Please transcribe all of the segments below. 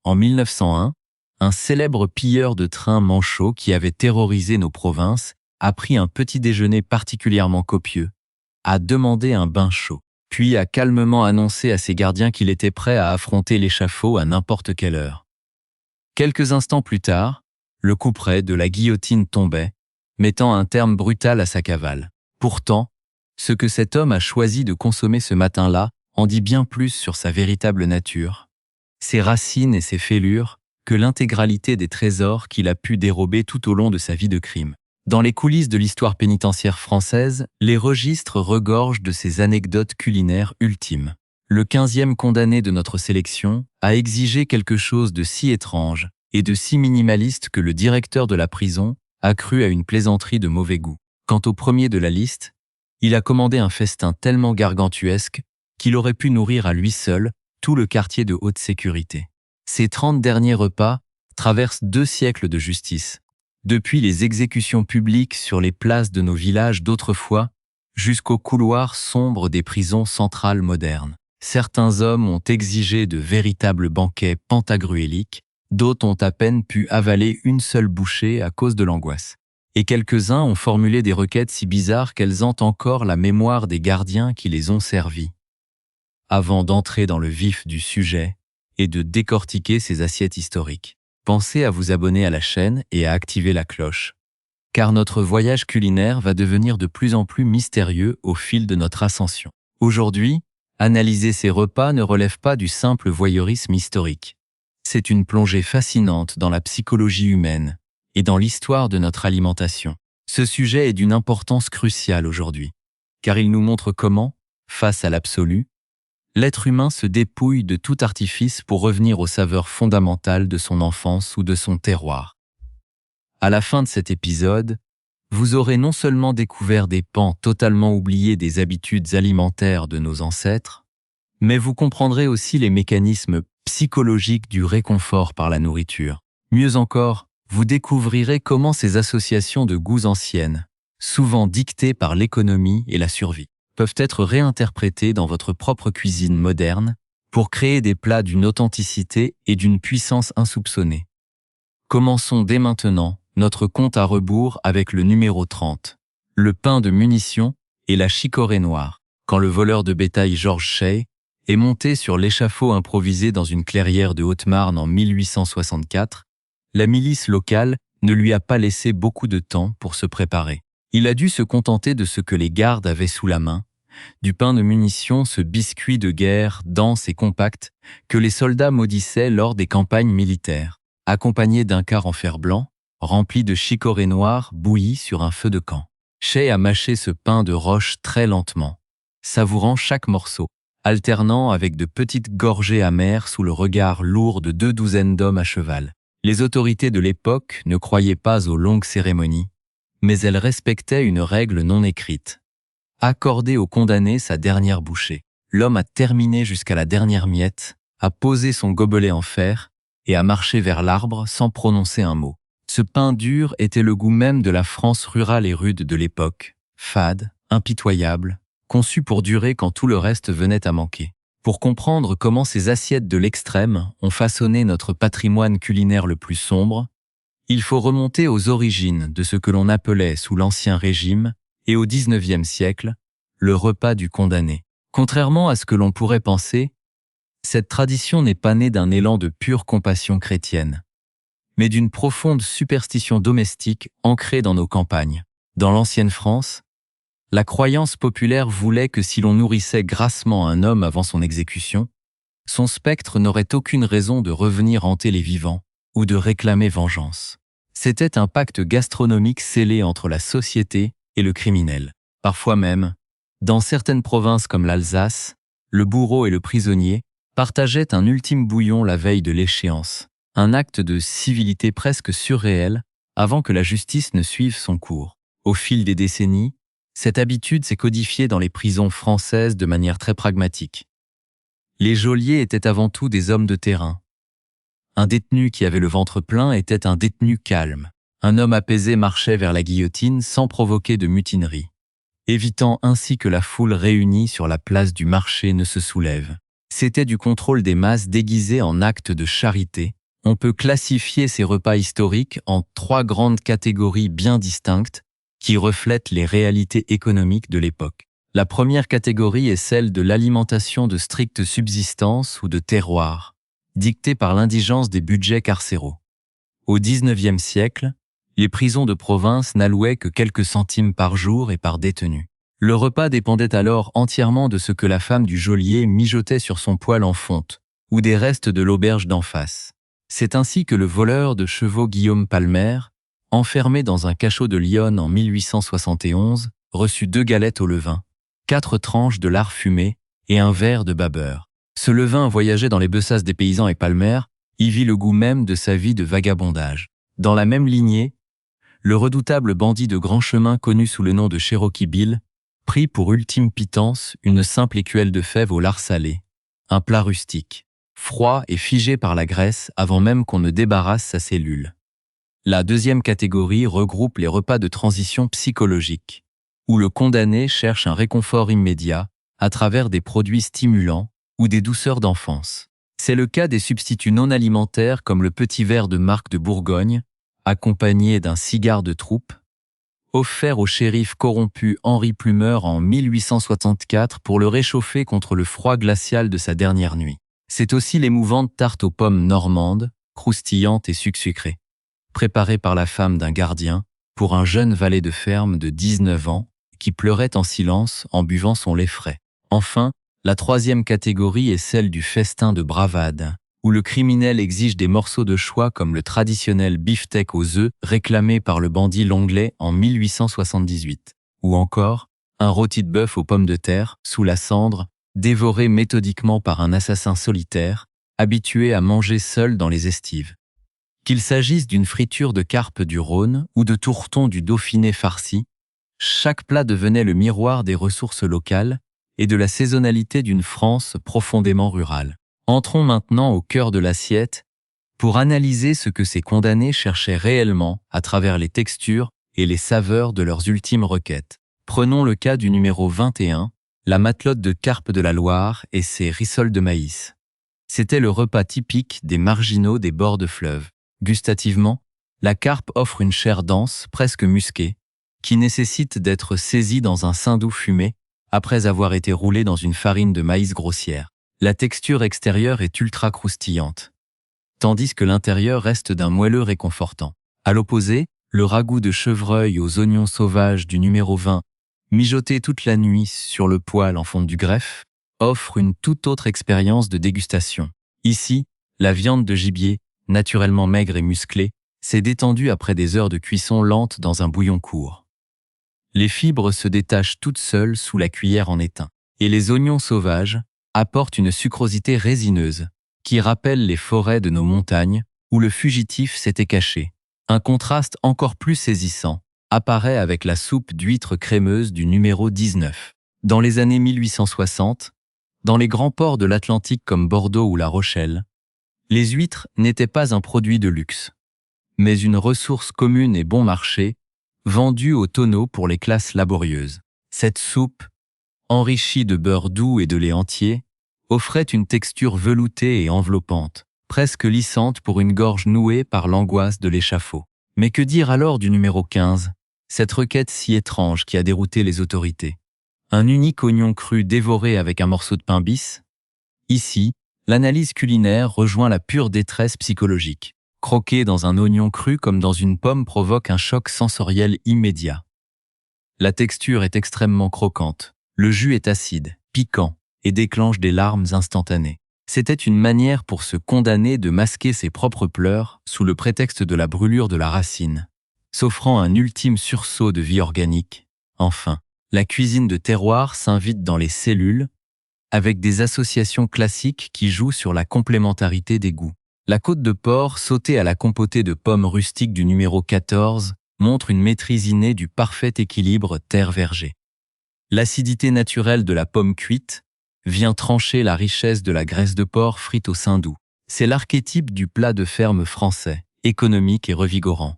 En 1901, un célèbre pilleur de trains manchot qui avait terrorisé nos provinces a pris un petit déjeuner particulièrement copieux, a demandé un bain chaud, puis a calmement annoncé à ses gardiens qu'il était prêt à affronter l'échafaud à n'importe quelle heure. Quelques instants plus tard, le couperet de la guillotine tombait, mettant un terme brutal à sa cavale. Pourtant, ce que cet homme a choisi de consommer ce matin-là en dit bien plus sur sa véritable nature, ses racines et ses fêlures, que l'intégralité des trésors qu'il a pu dérober tout au long de sa vie de crime. Dans les coulisses de l'histoire pénitentiaire française, les registres regorgent de ces anecdotes culinaires ultimes. Le 15e condamné de notre sélection a exigé quelque chose de si étrange et de si minimaliste que le directeur de la prison a cru à une plaisanterie de mauvais goût. Quant au premier de la liste, il a commandé un festin tellement gargantuesque qu'il aurait pu nourrir à lui seul tout le quartier de haute sécurité. Ces 30 derniers repas traversent 2 siècles de justice, depuis les exécutions publiques sur les places de nos villages d'autrefois jusqu'aux couloirs sombres des prisons centrales modernes. Certains hommes ont exigé de véritables banquets pantagruéliques, d'autres ont à peine pu avaler une seule bouchée à cause de l'angoisse. Et quelques-uns ont formulé des requêtes si bizarres qu'elles hantent encore la mémoire des gardiens qui les ont servis. Avant d'entrer dans le vif du sujet et de décortiquer ces assiettes historiques, pensez à vous abonner à la chaîne et à activer la cloche, car notre voyage culinaire va devenir de plus en plus mystérieux au fil de notre ascension. Aujourd'hui, analyser ces repas ne relève pas du simple voyeurisme historique. C'est une plongée fascinante dans la psychologie humaine et dans l'histoire de notre alimentation. Ce sujet est d'une importance cruciale aujourd'hui, car il nous montre comment, face à l'absolu, l'être humain se dépouille de tout artifice pour revenir aux saveurs fondamentales de son enfance ou de son terroir. À la fin de cet épisode, vous aurez non seulement découvert des pans totalement oubliés des habitudes alimentaires de nos ancêtres, mais vous comprendrez aussi les mécanismes psychologiques du réconfort par la nourriture. Mieux encore, vous découvrirez comment ces associations de goûts anciennes, souvent dictées par l'économie et la survie, peuvent être réinterprétées dans votre propre cuisine moderne pour créer des plats d'une authenticité et d'une puissance insoupçonnée. Commençons dès maintenant notre compte à rebours avec le numéro 30, le pain de munition et la chicorée noire, quand le voleur de bétail George Shea est monté sur l'échafaud improvisé dans une clairière de Haute-Marne en 1864, la milice locale ne lui a pas laissé beaucoup de temps pour se préparer. Il a dû se contenter de ce que les gardes avaient sous la main, du pain de munition, ce biscuit de guerre dense et compact que les soldats maudissaient lors des campagnes militaires, accompagné d'un quart en fer blanc, rempli de chicorée noire bouillie sur un feu de camp. Shea a mâché ce pain de roche très lentement, savourant chaque morceau, alternant avec de petites gorgées amères sous le regard lourd de 2 douzaines d'hommes à cheval. Les autorités de l'époque ne croyaient pas aux longues cérémonies, mais elles respectaient une règle non écrite. Accorder au condamné sa dernière bouchée. L'homme a terminé jusqu'à la dernière miette, a posé son gobelet en fer et a marché vers l'arbre sans prononcer un mot. Ce pain dur était le goût même de la France rurale et rude de l'époque, fade, impitoyable, conçu pour durer quand tout le reste venait à manquer. Pour comprendre comment ces assiettes de l'extrême ont façonné notre patrimoine culinaire le plus sombre, il faut remonter aux origines de ce que l'on appelait sous l'Ancien Régime et au XIXe siècle, le repas du condamné. Contrairement à ce que l'on pourrait penser, cette tradition n'est pas née d'un élan de pure compassion chrétienne, mais d'une profonde superstition domestique ancrée dans nos campagnes. Dans l'ancienne France, la croyance populaire voulait que si l'on nourrissait grassement un homme avant son exécution, son spectre n'aurait aucune raison de revenir hanter les vivants ou de réclamer vengeance. C'était un pacte gastronomique scellé entre la société et le criminel. Parfois même, dans certaines provinces comme l'Alsace, le bourreau et le prisonnier partageaient un ultime bouillon la veille de l'échéance, un acte de civilité presque surréel avant que la justice ne suive son cours. Au fil des décennies, cette habitude s'est codifiée dans les prisons françaises de manière très pragmatique. Les geôliers étaient avant tout des hommes de terrain. Un détenu qui avait le ventre plein était un détenu calme. Un homme apaisé marchait vers la guillotine sans provoquer de mutinerie, évitant ainsi que la foule réunie sur la place du marché ne se soulève. C'était du contrôle des masses déguisé en acte de charité. On peut classifier ces repas historiques en 3 grandes catégories bien distinctes qui reflètent les réalités économiques de l'époque. La première catégorie est celle de l'alimentation de stricte subsistance ou de terroir, dictée par l'indigence des budgets carcéraux. Au XIXe siècle, les prisons de province n'allouaient que quelques centimes par jour et par détenu. Le repas dépendait alors entièrement de ce que la femme du geôlier mijotait sur son poêle en fonte, ou des restes de l'auberge d'en face. C'est ainsi que le voleur de chevaux Guillaume Palmer, enfermé dans un cachot de Lyon en 1871, reçut 2 galettes au levain, 4 tranches de lard fumé et un verre de babeur. Ce levain voyageait dans les besaces des paysans et Palmer y vit le goût même de sa vie de vagabondage. Dans la même lignée, le redoutable bandit de grand chemin connu sous le nom de Cherokee Bill prit pour ultime pitance une simple écuelle de fèves au lard salé, un plat rustique, froid et figé par la graisse avant même qu'on ne débarrasse sa cellule. La deuxième catégorie regroupe les repas de transition psychologique, où le condamné cherche un réconfort immédiat à travers des produits stimulants ou des douceurs d'enfance. C'est le cas des substituts non alimentaires comme le petit verre de marque de Bourgogne, accompagné d'un cigare de troupe, offert au shérif corrompu Henri Plumeur en 1864 pour le réchauffer contre le froid glacial de sa dernière nuit. C'est aussi l'émouvante tarte aux pommes normande, croustillante et sucrée, préparée par la femme d'un gardien pour un jeune valet de ferme de 19 ans qui pleurait en silence en buvant son lait frais. Enfin, la troisième catégorie est celle du festin de bravade, où le criminel exige des morceaux de choix comme le traditionnel beefsteak aux œufs réclamé par le bandit Longley en 1878, ou encore un rôti de bœuf aux pommes de terre, sous la cendre, dévoré méthodiquement par un assassin solitaire, habitué à manger seul dans les estives. Qu'il s'agisse d'une friture de carpe du Rhône ou de tourtons du Dauphiné farci, chaque plat devenait le miroir des ressources locales et de la saisonnalité d'une France profondément rurale. Entrons maintenant au cœur de l'assiette pour analyser ce que ces condamnés cherchaient réellement à travers les textures et les saveurs de leurs ultimes requêtes. Prenons le cas du numéro 21, la matelote de carpe de la Loire et ses rissoles de maïs. C'était le repas typique des marginaux des bords de fleuve. Gustativement, la carpe offre une chair dense, presque musquée, qui nécessite d'être saisie dans un saindoux fumé après avoir été roulée dans une farine de maïs grossière. La texture extérieure est ultra croustillante, tandis que l'intérieur reste d'un moelleux réconfortant. À l'opposé, le ragoût de chevreuil aux oignons sauvages du numéro 20, mijoté toute la nuit sur le poêle en fonte du greffe, offre une toute autre expérience de dégustation. Ici, la viande de gibier, naturellement maigre et musclée, s'est détendue après des heures de cuisson lente dans un bouillon court. Les fibres se détachent toutes seules sous la cuillère en étain, et les oignons sauvages apportent une sucrosité résineuse qui rappelle les forêts de nos montagnes où le fugitif s'était caché. Un contraste encore plus saisissant apparaît avec la soupe d'huîtres crémeuse du numéro 19. Dans les années 1860, dans les grands ports de l'Atlantique comme Bordeaux ou La Rochelle, les huîtres n'étaient pas un produit de luxe, mais une ressource commune et bon marché, vendue au tonneau pour les classes laborieuses. Cette soupe, enrichie de beurre doux et de lait entier, offrait une texture veloutée et enveloppante, presque lissante pour une gorge nouée par l'angoisse de l'échafaud. Mais que dire alors du numéro 15, cette requête si étrange qui a dérouté les autorités? Un unique oignon cru dévoré avec un morceau de pain bis? Ici, l'analyse culinaire rejoint la pure détresse psychologique. Croquer dans un oignon cru comme dans une pomme provoque un choc sensoriel immédiat. La texture est extrêmement croquante, le jus est acide, piquant et déclenche des larmes instantanées. C'était une manière pour ce condamné de masquer ses propres pleurs sous le prétexte de la brûlure de la racine, s'offrant un ultime sursaut de vie organique. Enfin, la cuisine de terroir s'invite dans les cellules, avec des associations classiques qui jouent sur la complémentarité des goûts. La côte de porc sautée à la compotée de pommes rustiques du numéro 14 montre une maîtrise innée du parfait équilibre terre-verger. L'acidité naturelle de la pomme cuite vient trancher la richesse de la graisse de porc frite au saindoux. C'est l'archétype du plat de ferme français, économique et revigorant.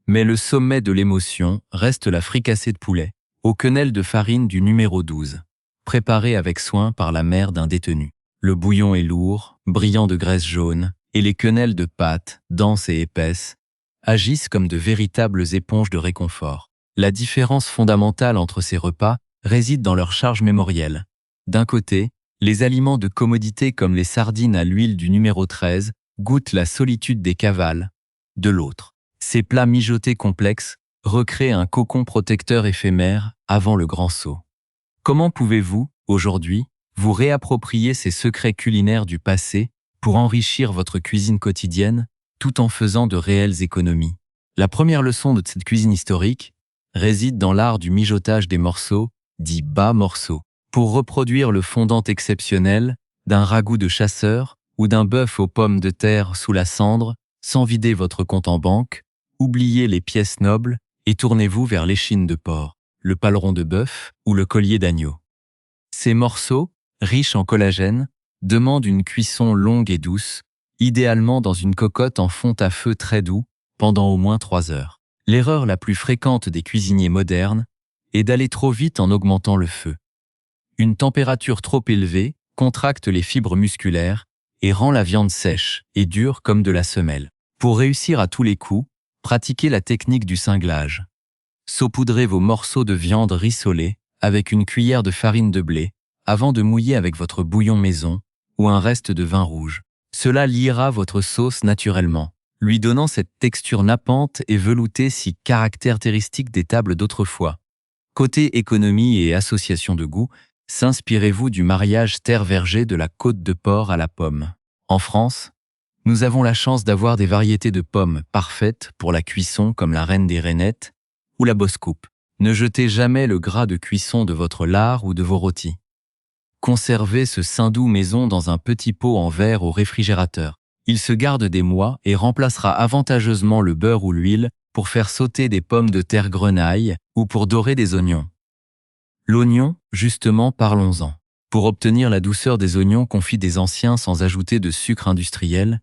Mais le sommet de l'émotion reste la fricassée de poulet, aux quenelles de farine du numéro 12, préparée avec soin par la mère d'un détenu. Le bouillon est lourd, brillant de graisse jaune, et les quenelles de pâte, denses et épaisses, agissent comme de véritables éponges de réconfort. La différence fondamentale entre ces repas réside dans leur charge mémorielle. D'un côté, les aliments de commodité comme les sardines à l'huile du numéro 13 goûtent la solitude des cavales. De l'autre, ces plats mijotés complexes recréent un cocon protecteur éphémère avant le grand saut. Comment pouvez-vous, aujourd'hui, vous réapproprier ces secrets culinaires du passé pour enrichir votre cuisine quotidienne tout en faisant de réelles économies? La première leçon de cette cuisine historique réside dans l'art du mijotage des morceaux, dit bas morceaux. Pour reproduire le fondant exceptionnel d'un ragoût de chasseur ou d'un bœuf aux pommes de terre sous la cendre, sans vider votre compte en banque, oubliez les pièces nobles et tournez-vous vers l'échine de porc, le paleron de bœuf ou le collier d'agneau. Ces morceaux, riches en collagène, demandent une cuisson longue et douce, idéalement dans une cocotte en fonte à feu très doux, pendant au moins 3 heures. L'erreur la plus fréquente des cuisiniers modernes est d'aller trop vite en augmentant le feu. Une température trop élevée contracte les fibres musculaires et rend la viande sèche et dure comme de la semelle. Pour réussir à tous les coups, pratiquez la technique du cinglage. Saupoudrez vos morceaux de viande rissolés avec une cuillère de farine de blé avant de mouiller avec votre bouillon maison ou un reste de vin rouge. Cela liera votre sauce naturellement, lui donnant cette texture nappante et veloutée si caractéristique des tables d'autrefois. Côté économie et association de goût, s'inspirez-vous du mariage terre-verger de la côte de porc à la pomme. En France, nous avons la chance d'avoir des variétés de pommes parfaites pour la cuisson comme la reine des rainettes ou la Bosse-Coupe. Ne jetez jamais le gras de cuisson de votre lard ou de vos rôtis. Conservez ce saindoux maison dans un petit pot en verre au réfrigérateur. Il se garde des mois et remplacera avantageusement le beurre ou l'huile pour faire sauter des pommes de terre grenaille ou pour dorer des oignons. L'oignon, justement, parlons-en. Pour obtenir la douceur des oignons confits des anciens sans ajouter de sucre industriel,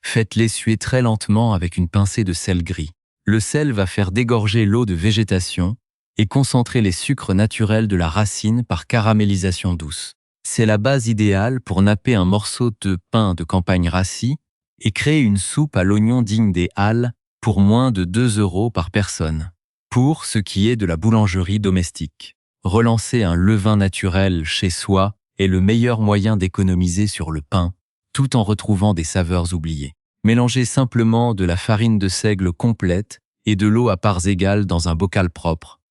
faites-les suer très lentement avec une pincée de sel gris. Le sel va faire dégorger l'eau de végétation et concentrer les sucres naturels de la racine par caramélisation douce. C'est la base idéale pour napper un morceau de pain de campagne rassis et créer une soupe à l'oignon digne des Halles pour moins de 2 € par personne. Pour ce qui est de la boulangerie domestique, relancer un levain naturel chez soi est le meilleur moyen d'économiser sur le pain, tout en retrouvant des saveurs oubliées. Mélangez simplement de la farine de seigle complète et de l'eau à parts égales dans un bocal propre,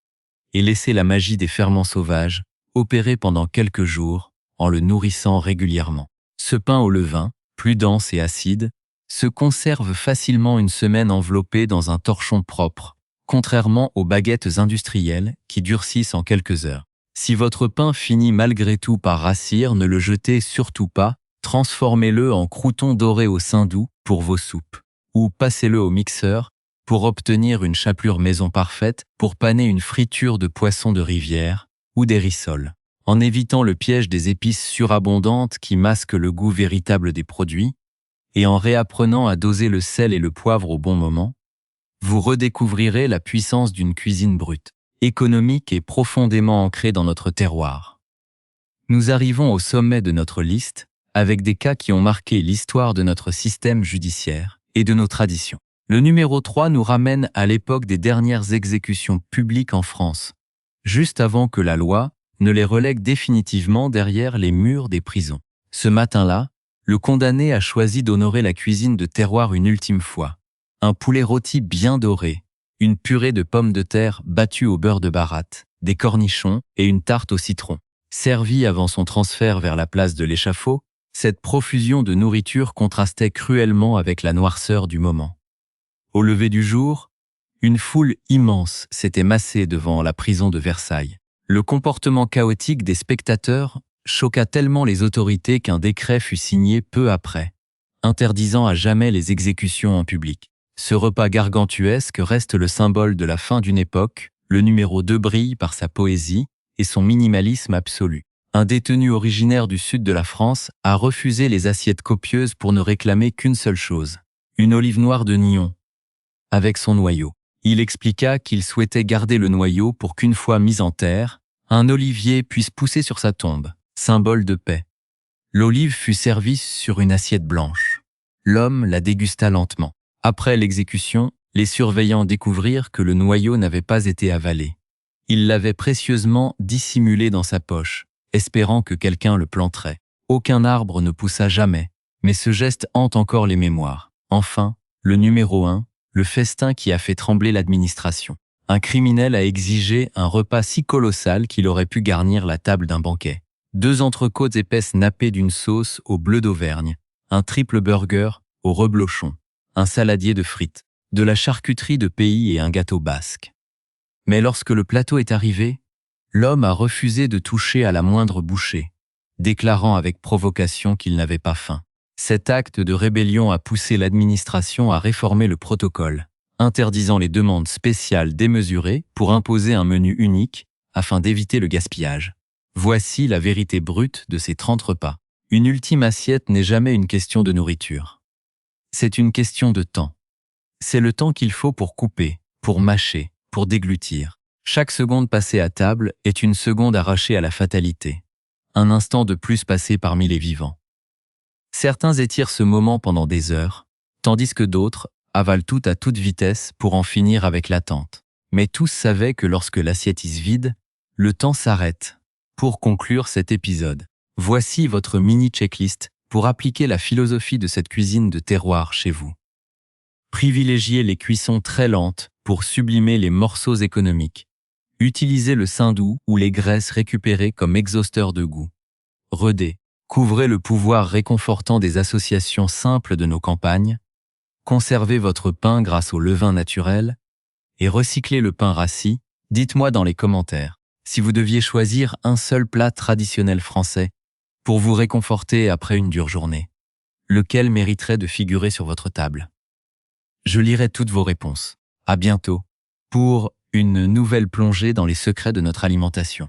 et laissez la magie des ferments sauvages opérer pendant quelques jours en le nourrissant régulièrement. Ce pain au levain, plus dense et acide, se conserve facilement une semaine enveloppé dans un torchon propre, contrairement aux baguettes industrielles qui durcissent en quelques heures. Si votre pain finit malgré tout par rassir, ne le jetez surtout pas, transformez-le en croûtons dorés au saindoux pour vos soupes, ou passez-le au mixeur pour obtenir une chapelure maison parfaite pour paner une friture de poisson de rivière ou des rissoles. En évitant le piège des épices surabondantes qui masquent le goût véritable des produits, et en réapprenant à doser le sel et le poivre au bon moment, vous redécouvrirez la puissance d'une cuisine brute, économique et profondément ancrée dans notre terroir. Nous arrivons au sommet de notre liste avec des cas qui ont marqué l'histoire de notre système judiciaire et de nos traditions. Le numéro 3 nous ramène à l'époque des dernières exécutions publiques en France, juste avant que la loi ne les relègue définitivement derrière les murs des prisons. Ce matin-là, le condamné a choisi d'honorer la cuisine de terroir une ultime fois. Un poulet rôti bien doré, une purée de pommes de terre battues au beurre de baratte, des cornichons et une tarte au citron. Servie avant son transfert vers la place de l'échafaud, cette profusion de nourriture contrastait cruellement avec la noirceur du moment. Au lever du jour, une foule immense s'était massée devant la prison de Versailles. Le comportement chaotique des spectateurs choqua tellement les autorités qu'un décret fut signé peu après, interdisant à jamais les exécutions en public. Ce repas gargantuesque reste le symbole de la fin d'une époque. Le numéro 2 brille par sa poésie et son minimalisme absolu. Un détenu originaire du sud de la France a refusé les assiettes copieuses pour ne réclamer qu'une seule chose, une olive noire de Nyon, avec son noyau. Il expliqua qu'il souhaitait garder le noyau pour qu'une fois mis en terre, un olivier puisse pousser sur sa tombe, symbole de paix. L'olive fut servie sur une assiette blanche. L'homme la dégusta lentement. Après l'exécution, les surveillants découvrirent que le noyau n'avait pas été avalé. Il l'avait précieusement dissimulé dans sa poche, espérant que quelqu'un le planterait. Aucun arbre ne poussa jamais, mais ce geste hante encore les mémoires. Enfin, le numéro 1, le festin qui a fait trembler l'administration. Un criminel a exigé un repas si colossal qu'il aurait pu garnir la table d'un banquet. 2 entrecôtes épaisses nappées d'une sauce au bleu d'Auvergne, un triple burger au reblochon, un saladier de frites, de la charcuterie de pays et un gâteau basque. Mais lorsque le plateau est arrivé, l'homme a refusé de toucher à la moindre bouchée, déclarant avec provocation qu'il n'avait pas faim. Cet acte de rébellion a poussé l'administration à réformer le protocole, interdisant les demandes spéciales démesurées pour imposer un menu unique afin d'éviter le gaspillage. Voici la vérité brute de ces 30 repas. Une ultime assiette n'est jamais une question de nourriture. C'est une question de temps. C'est le temps qu'il faut pour couper, pour mâcher, pour déglutir. Chaque seconde passée à table est une seconde arrachée à la fatalité. Un instant de plus passé parmi les vivants. Certains étirent ce moment pendant des heures, tandis que d'autres avalent tout à toute vitesse pour en finir avec l'attente. Mais tous savaient que lorsque l'assiette est vide, le temps s'arrête. Pour conclure cet épisode, voici votre mini-checklist pour appliquer la philosophie de cette cuisine de terroir chez vous. Privilégiez les cuissons très lentes pour sublimer les morceaux économiques. Utilisez le saindoux ou les graisses récupérées comme exhausteurs de goût. Redez. Couvrez le pouvoir réconfortant des associations simples de nos campagnes. Conservez votre pain grâce au levain naturel. Et recyclez le pain rassis. Dites-moi dans les commentaires si vous deviez choisir un seul plat traditionnel français pour vous réconforter après une dure journée. Lequel mériterait de figurer sur votre table? Je lirai toutes vos réponses. À bientôt pour une nouvelle plongée dans les secrets de notre alimentation.